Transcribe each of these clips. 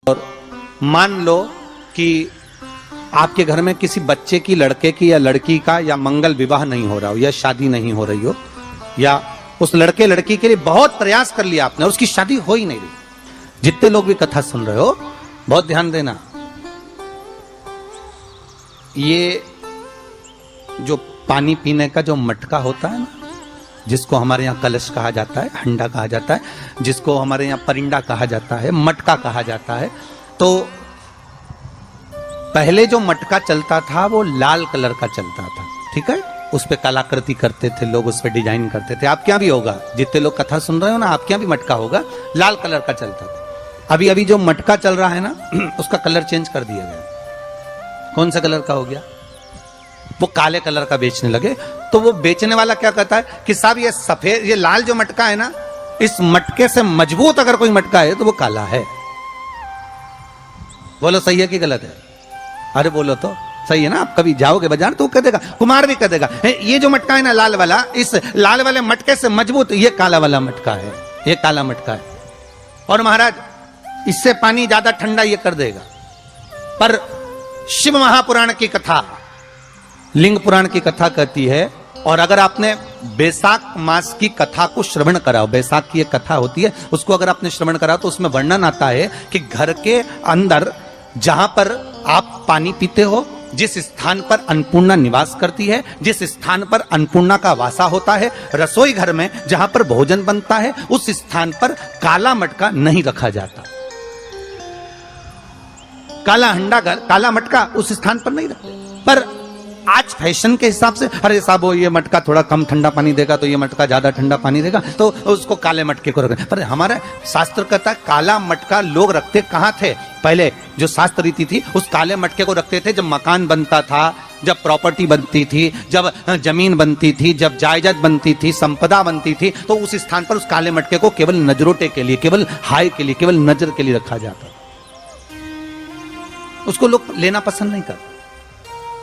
और मान लो कि आपके घर में किसी बच्चे की, लड़के की या लड़की का या मंगल विवाह नहीं हो रहा हो या शादी नहीं हो रही हो, या उस लड़के लड़की के लिए बहुत प्रयास कर लिया आपने और उसकी शादी हो ही नहीं रही। जितने लोग भी कथा सुन रहे हो बहुत ध्यान देना, ये जो पानी पीने का जो मटका होता है ना, जिसको हमारे यहाँ कलश कहा जाता है, हंडा कहा जाता है, जिसको हमारे यहाँ परिंडा कहा जाता है, मटका कहा जाता है, तो पहले जो मटका चलता था वो लाल कलर का चलता था, ठीक है। उस पे कलाकृति करते थे लोग, उस पे डिजाइन करते थे। आपके यहाँ भी होगा, जितने लोग कथा सुन रहे हो ना, आपके यहाँ भी मटका होगा, लाल कलर का चलता था। अभी अभी जो मटका चल रहा है ना, उसका कलर चेंज कर दिया गया। कौन सा कलर का हो गया? वो काले कलर का बेचने लगे। तो वो बेचने वाला क्या कहता है कि साहब ये सफेद, ये लाल जो मटका है ना, इस मटके से मजबूत अगर कोई मटका है तो वो काला है। बोलो सही है कि गलत है? अरे बोलो तो सही है ना। आप कभी जाओगे बाजार तो कह देगा, कुमार भी कह देगा, ये जो मटका है ना लाल वाला, इस लाल वाले मटके से मजबूत ये काला वाला मटका है, ये काला मटका है। और महाराज इससे पानी ज्यादा ठंडा ये कर देगा। पर शिव महापुराण की कथा, लिंग पुराण की कथा कहती है, और अगर आपने बैसाख मास की कथा को श्रवण कराओ, बैसाख की एक कथा होती है, उसको अगर आपने श्रवण कराओ तो उसमें वर्णन आता है कि घर के अंदर जहां पर आप पानी पीते हो, जिस स्थान पर अन्नपूर्णा निवास करती है, जिस स्थान पर अन्नपूर्णा का वासा होता है, रसोई घर में जहां पर भोजन बनता है, उस स्थान पर काला मटका नहीं रखा जाता। काला हंडा, काला मटका उस स्थान पर नहीं रखते। पर आज फैशन के हिसाब से, अरे साहब वो ये मटका थोड़ा कम ठंडा पानी देगा तो ये मटका ज्यादा ठंडा पानी देगा, तो उसको काले मटके को रखें। पर हमारा शास्त्र कहता है काला मटका लोग रखते कहाँ थे? पहले जो शास्त्र रीति थी, उस काले मटके को रखते थे जब मकान बनता था, जब प्रॉपर्टी बनती थी, जब जमीन बनती थी, जब जायदाद बनती थी, संपदा बनती थी, तो उस स्थान पर उस काले मटके को केवल नजरोटे के लिए, केवल हाय के लिए, केवल नजर के लिए रखा जाता। उसको लोग लेना पसंद नहीं करते।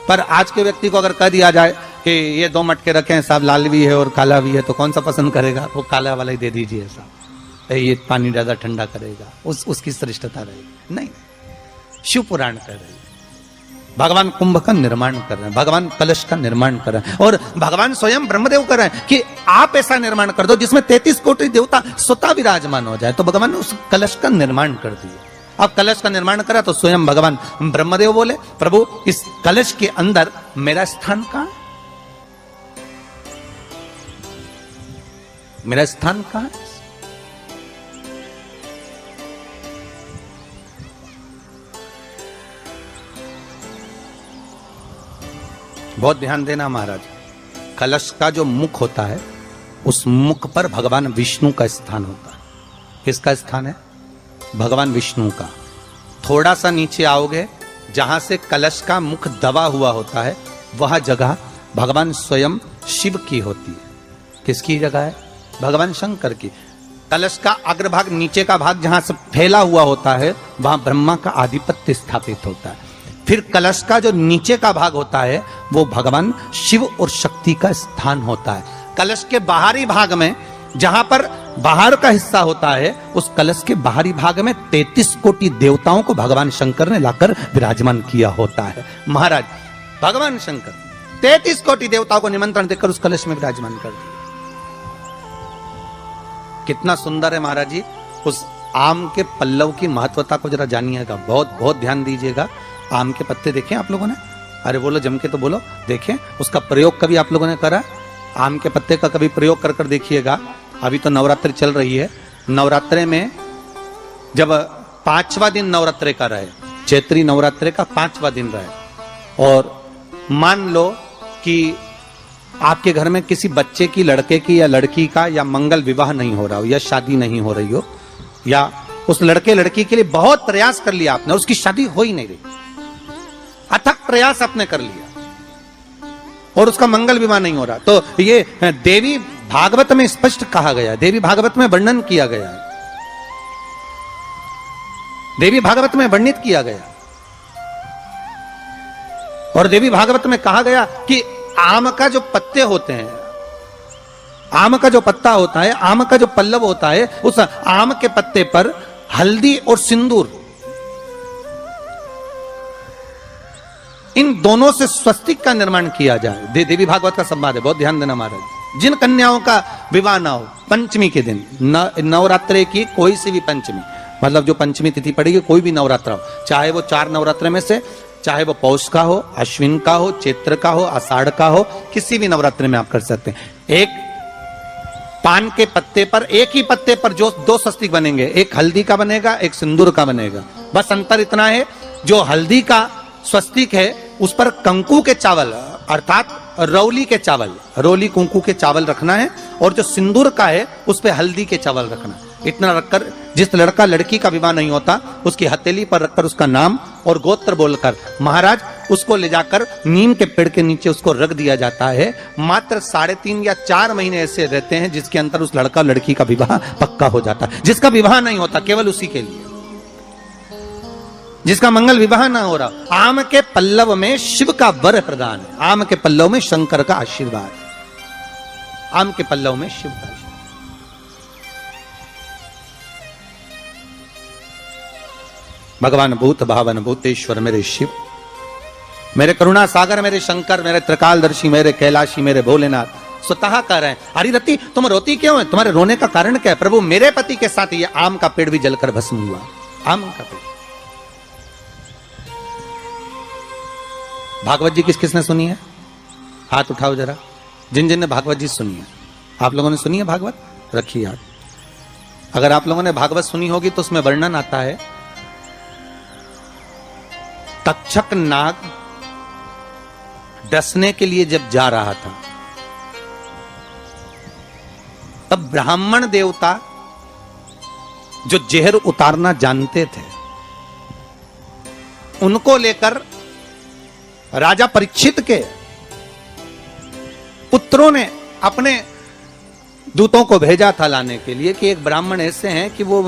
पर आज के व्यक्ति को अगर कह दिया जाए कि ये दो मटके रखे हैं साहब, लाल भी है और काला भी है, तो कौन सा पसंद करेगा? वो काला वाला ही दे दीजिए साहब, ये पानी ज्यादा ठंडा करेगा, उसकी श्रेष्ठता रहेगी। नहीं, शिव पुराण कर रहे हैं, भगवान कुंभ का निर्माण कर रहे हैं, भगवान कलश का निर्माण कर रहे हैं, और भगवान स्वयं ब्रह्मदेव कर रहे हैं कि आप ऐसा निर्माण कर दो जिसमें 33 कोटि देवता स्वतः विराजमान हो जाए। तो भगवान ने उस कलश का निर्माण कर दिया। अब कलश का निर्माण करा तो स्वयं भगवान ब्रह्मदेव बोले, प्रभु इस कलश के अंदर मेरा स्थान कहां है? मेरा स्थान कहां है? बहुत ध्यान देना महाराज, कलश का जो मुख होता है, उस मुख पर भगवान विष्णु का स्थान होता है। किसका स्थान है? भगवान विष्णु का। थोड़ा सा नीचे आओगे, जहां से कलश का मुख दबा हुआ होता है, वह जगह भगवान स्वयं शिव की होती है। किसकी जगह है? भगवान शंकर की। कलश का अग्रभाग, नीचे का भाग जहां से फैला हुआ होता है, वहां ब्रह्मा का आधिपत्य स्थापित होता है। फिर कलश का जो नीचे का भाग होता है, वो भगवान शिव और शक्ति का स्थान होता है। कलश के बाहरी भाग में, जहां पर बाहर का हिस्सा होता है, उस कलश के बाहरी भाग में 33 कोटि देवताओं को भगवान शंकर ने लाकर विराजमान किया होता है। महाराज भगवान शंकर 33 कोटि देवताओं को निमंत्रण देकर उस कलश में विराजमान कर दिया। कितना सुंदर है महाराज जी। उस आम के पल्लव की महत्वता को जरा जानिएगा, बहुत बहुत ध्यान दीजिएगा। आम के पत्ते देखे आप लोगों ने? अरे बोलो जम के तो बोलो, देखें। उसका प्रयोग कभी आप लोगों ने करा? आम के पत्ते का कभी प्रयोग कर कर देखिएगा। अभी तो नवरात्रि चल रही है, नवरात्रे में जब 5वां दिन नवरात्रे का रहे, चैत्री नवरात्रे का 5वां दिन रहे, और मान लो कि आपके घर में किसी बच्चे की, लड़के की या लड़की का या मंगल विवाह नहीं हो रहा हो या शादी नहीं हो रही हो, या उस लड़के लड़की के लिए बहुत प्रयास कर लिया आपने, उसकी शादी हो ही नहीं रही, अथक प्रयास आपने कर लिया और उसका मंगल विवाह नहीं हो रहा, तो ये देवी भागवत में स्पष्ट कहा गया, देवी भागवत में वर्णन किया गया है, देवी भागवत में वर्णित किया गया। और देवी भागवत में कहा गया कि आम का जो पत्ते होते हैं, आम का जो पत्ता होता है, आम का जो पल्लव होता है, उस आम के पत्ते पर हल्दी और सिंदूर इन दोनों से स्वस्तिक का निर्माण किया जाए। देवी भागवत का संवाद है, बहुत ध्यान देना महाराज। जिन कन्याओं का विवाह ना हो पंचमी के दिन, नवरात्रे की कोई सी भी पंचमी, मतलब जो पंचमी तिथि पड़ेगी कोई भी नवरात्र हो, चाहे वो 4 नवरात्र में से, चाहे वो पौष का हो, अश्विन का हो, चैत्र का हो, आषाढ़ का हो, किसी भी नवरात्र में आप कर सकते हैं। एक पान के पत्ते पर, एक ही पत्ते पर जो 2 स्वस्तिक बनेंगे, एक हल्दी का बनेगा, एक सिंदूर का बनेगा। बस अंतर इतना है, जो हल्दी का स्वस्तिक है उस पर कंकु के चावल अर्थात रौली के चावल, रौली कुंकू के चावल रखना है, और जो सिंदूर का है उस पे हल्दी के चावल रखना। इतना रखकर जिस लड़का लड़की का विवाह नहीं होता उसकी हथेली पर रखकर उसका नाम और गोत्र बोलकर महाराज उसको ले जाकर नीम के पेड़ के नीचे उसको रख दिया जाता है। मात्र 3.5 या 4 महीने ऐसे रहते हैं जिसके अंतर उस लड़का लड़की का विवाह पक्का हो जाता है। जिसका विवाह नहीं होता केवल उसी के लिए, जिसका मंगल विवाह ना हो रहा। आम के पल्लव में शिव का वर प्रदान है, आम के पल्लव में शंकर का आशीर्वाद, आम के पल्लव में शिव का। भगवान भूत भावन भूतेश्वर मेरे शिव, मेरे करुणा सागर मेरे शंकर, मेरे त्रिकालदर्शी, मेरे कैलाशी, मेरे भोलेनाथ स्वतः कह रहे हैं, अरे रति तुम रोती क्यों है, तुम्हारे रोने का कारण क्या है? प्रभु मेरे पति के साथ ये आम का पेड़ भी जलकर भस्म हुआ। आम का पेड़। भागवत जी किस किसने सुनी है? हाथ उठाओ जरा, जिन जिन ने भागवत जी सुनी है। आप लोगों ने सुनी है भागवत? रखिए हाथ। अगर आप लोगों ने भागवत सुनी होगी तो उसमें वर्णन आता है, तक्षक नाग डसने के लिए जब जा रहा था तब ब्राह्मण देवता जो जहर उतारना जानते थे उनको लेकर राजा परीक्षित के पुत्रों ने अपने दूतों को भेजा था लाने के लिए कि एक ब्राह्मण ऐसे हैं कि वो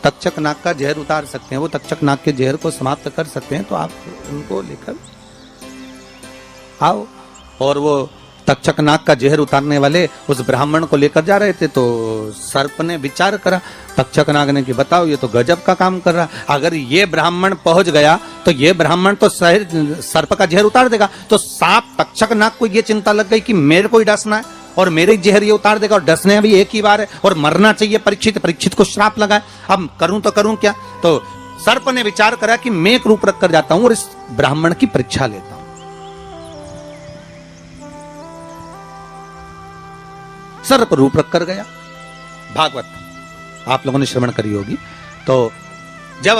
तक्षक नाग का जहर उतार सकते हैं, वो तक्षक नाग के जहर को समाप्त कर सकते हैं, तो आप उनको लेकर आओ। और वो तक्षक नाग का जहर उतारने वाले उस ब्राह्मण को लेकर जा रहे थे। तो सर्प ने विचार करा, तक्षक नाग ने कि बताओ ये तो गजब का काम कर रहा, अगर ये ब्राह्मण पहुंच गया तो ये ब्राह्मण तो सर्प का जहर उतार देगा। तो सांप तक्षक नाग को ये चिंता लग गई कि मेरे को ही डसना है और मेरे जहर ये उतार देगा, और डसने भी एक ही बार है और मरना चाहिए परीक्षित को श्राप लगा है, अब करूं तो करूं क्या। तो सर्प ने विचार करा कि मैं एक रूप रख कर जाता हूं और इस ब्राह्मण की परीक्षा लेता हूं। सर्प रूप रख कर गया। भागवत आप लोगों ने श्रवण करी होगी। तो जब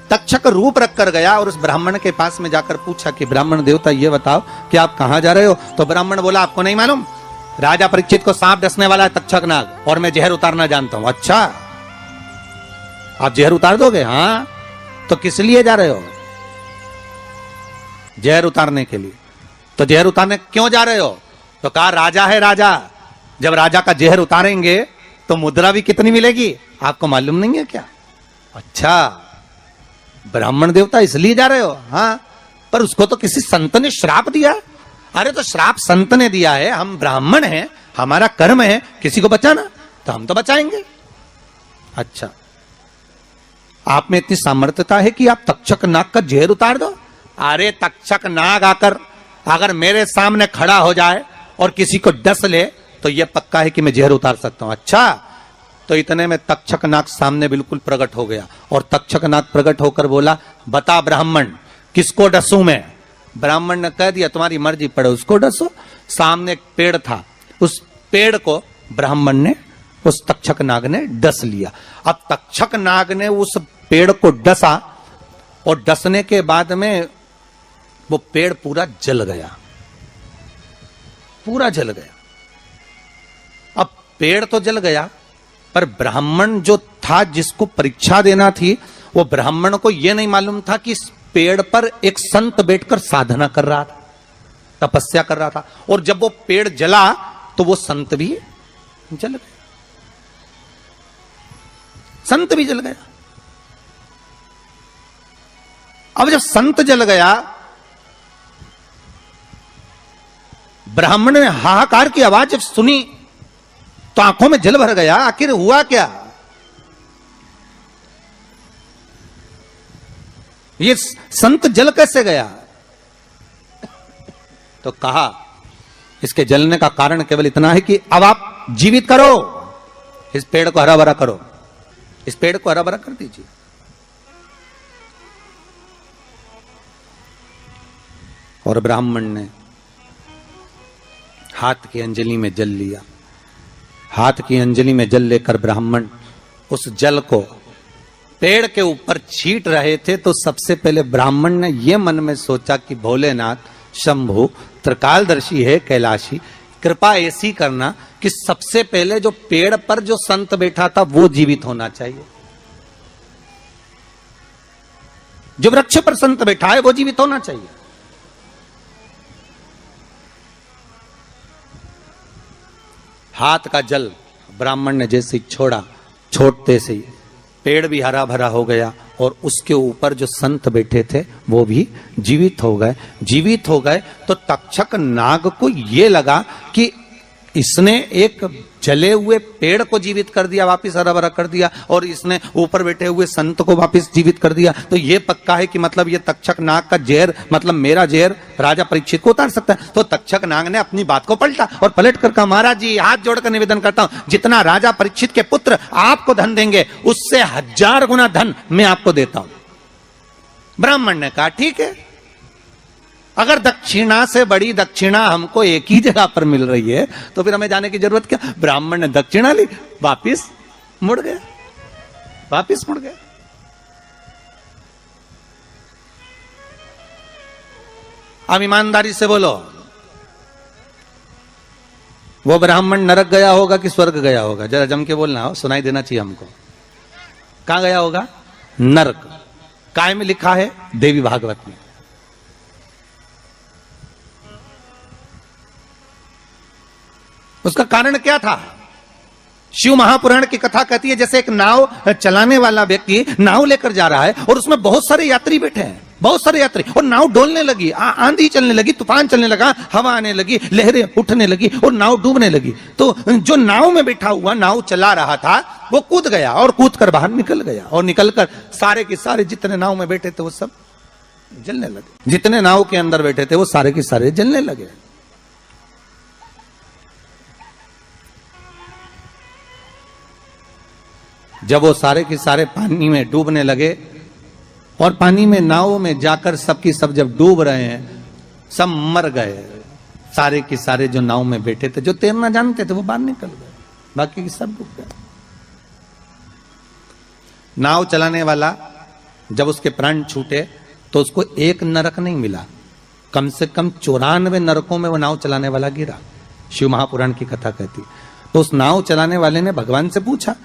तक्षक रूप रख कर गया और उस ब्राह्मण के पास में जाकर पूछा कि ब्राह्मण देवता ये बताओ कि आप कहां जा रहे हो, तो ब्राह्मण बोला आपको नहीं मालूम, राजा परीक्षित को सांप डसने वाला है तक्षक नाग और मैं जहर उतारना जानता हूं। अच्छा आप जहर उतार दोगे? हाँ। तो किस लिए जा रहे हो? जहर उतारने के लिए। तो जहर उतारने क्यों जा रहे हो? तो कहा राजा है राजा, जब राजा का जहर उतारेंगे तो मुद्रा भी कितनी मिलेगी आपको मालूम नहीं है क्या? अच्छा ब्राह्मण देवता इसलिए जा रहे हो? हाँ। पर उसको तो किसी संत ने श्राप दिया। अरे तो श्राप संत ने दिया है, हम ब्राह्मण हैं, हमारा कर्म है किसी को बचाना, तो हम तो बचाएंगे। अच्छा आप में इतनी सामर्थ्यता है कि आप तक्षक नाग का जहर उतार दो? अरे तक्षक नाग आकर अगर मेरे सामने खड़ा हो जाए और किसी को डस ले तो यह पक्का है कि मैं जहर उतार सकता हूं। अच्छा तो इतने में तक्षक नाग सामने बिल्कुल प्रकट हो गया और तक्षक नाग प्रकट होकर बोला बता ब्राह्मण किसको डसूं मैं? ब्राह्मण ने कह दिया तुम्हारी मर्जी पड़े उसको डसो। सामने एक पेड़ था, उस पेड़ को ब्राह्मण ने उस तक्षक नाग ने डस लिया। अब तक्षक नाग ने उस पेड़ को डसा और डसने के बाद में वो पेड़ पूरा जल गया, पूरा जल गया। अब पेड़ तो जल गया पर ब्राह्मण जो था जिसको परीक्षा देना थी वो ब्राह्मण को यह नहीं मालूम था कि इस पेड़ पर एक संत बैठकर साधना कर रहा था, तपस्या कर रहा था, और जब वो पेड़ जला तो वो संत भी जल गया, संत भी जल गया। अब जब संत जल गया ब्राह्मण ने हाहाकार की आवाज जब सुनी तो आंखों में जल भर गया। आखिर हुआ क्या? ये संत जल कैसे गया? तो कहा इसके जलने का कारण केवल इतना है कि अब आप जीवित करो, इस पेड़ को हरा भरा करो, इस पेड़ को हरा भरा कर दीजिए। और ब्राह्मण ने हाथ की अंजलि में जल लिया। हाथ की अंजलि में जल लेकर ब्राह्मण उस जल को पेड़ के ऊपर छींट रहे थे, तो सबसे पहले ब्राह्मण ने यह मन में सोचा कि भोलेनाथ, शंभु, त्रिकालदर्शी है कैलाशी, कृपा ऐसी करना कि सबसे पहले जो पेड़ पर जो संत बैठा था वो जीवित होना चाहिए। जो वृक्ष पर संत बैठा है वो जीवित होना चाहिए। हाथ का जल ब्राह्मण ने जैसे ही छोड़ा, छोड़ते से ही पेड़ भी हरा भरा हो गया और उसके ऊपर जो संत बैठे थे वो भी जीवित हो गए। जीवित हो गए तो तक्षक नाग को ये लगा कि इसने एक जले हुए पेड़ को जीवित कर दिया, वापिस हरा भरा कर दिया, और इसने ऊपर बैठे हुए संत को वापिस जीवित कर दिया, तो ये पक्का है कि मतलब ये तक्षक नाग का जहर, मतलब मेरा जहर राजा परीक्षित को उतार सकता है। तो तक्षक नाग ने अपनी बात को पलटा और पलट कर कहा, महाराज जी हाथ जोड़कर निवेदन करता हूं, जितना राजा परीक्षित के पुत्र आपको धन देंगे उससे 1000 गुना धन मैं आपको देता हूं। ब्राह्मण ने कहा ठीक है, अगर दक्षिणा से बड़ी दक्षिणा हमको एक ही जगह पर मिल रही है तो फिर हमें जाने की जरूरत क्या। ब्राह्मण ने दक्षिणा ली, वापिस मुड़ गया, वापिस मुड़ गया। अब ईमानदारी से बोलो, वो ब्राह्मण नरक गया होगा कि स्वर्ग गया होगा? जरा जम के बोलना हो, सुनाई देना चाहिए हमको। कहां गया होगा? नरक। काय में लिखा है? देवी भागवत में। उसका कारण क्या था? शिव महापुराण की कथा कहती है जैसे एक नाव चलाने वाला व्यक्ति नाव लेकर जा रहा है और उसमें बहुत सारे यात्री बैठे हैं, बहुत सारे यात्री, और नाव डोलने लगी, आंधी चलने लगी, तूफान चलने लगा, हवा आने लगी, लहरें उठने लगी और नाव डूबने लगी। तो जो नाव में बैठा हुआ नाव चला रहा था वो कूद गया और कूद कर बाहर निकल गया, और निकलकर सारे के सारे जितने नाव में बैठे थे वो सब जलने लगे। जितने नाव के अंदर बैठे थे वो सारे के सारे जलने लगे। जब वो सारे के सारे पानी में डूबने लगे और पानी में नाव में जाकर सबकी सब जब डूब रहे हैं, सब मर गए, सारे के सारे जो नाव में बैठे थे, जो तैरना जानते थे वो बाहर निकल गए, बाकी के सब डूब गए। नाव चलाने वाला जब उसके प्राण छूटे तो उसको एक नरक नहीं मिला, कम से कम 94 नरकों में वो नाव चलाने वाला गिरा। शिव महापुराण की कथा कहती। तो उस नाव चलाने वाले ने भगवान से पूछा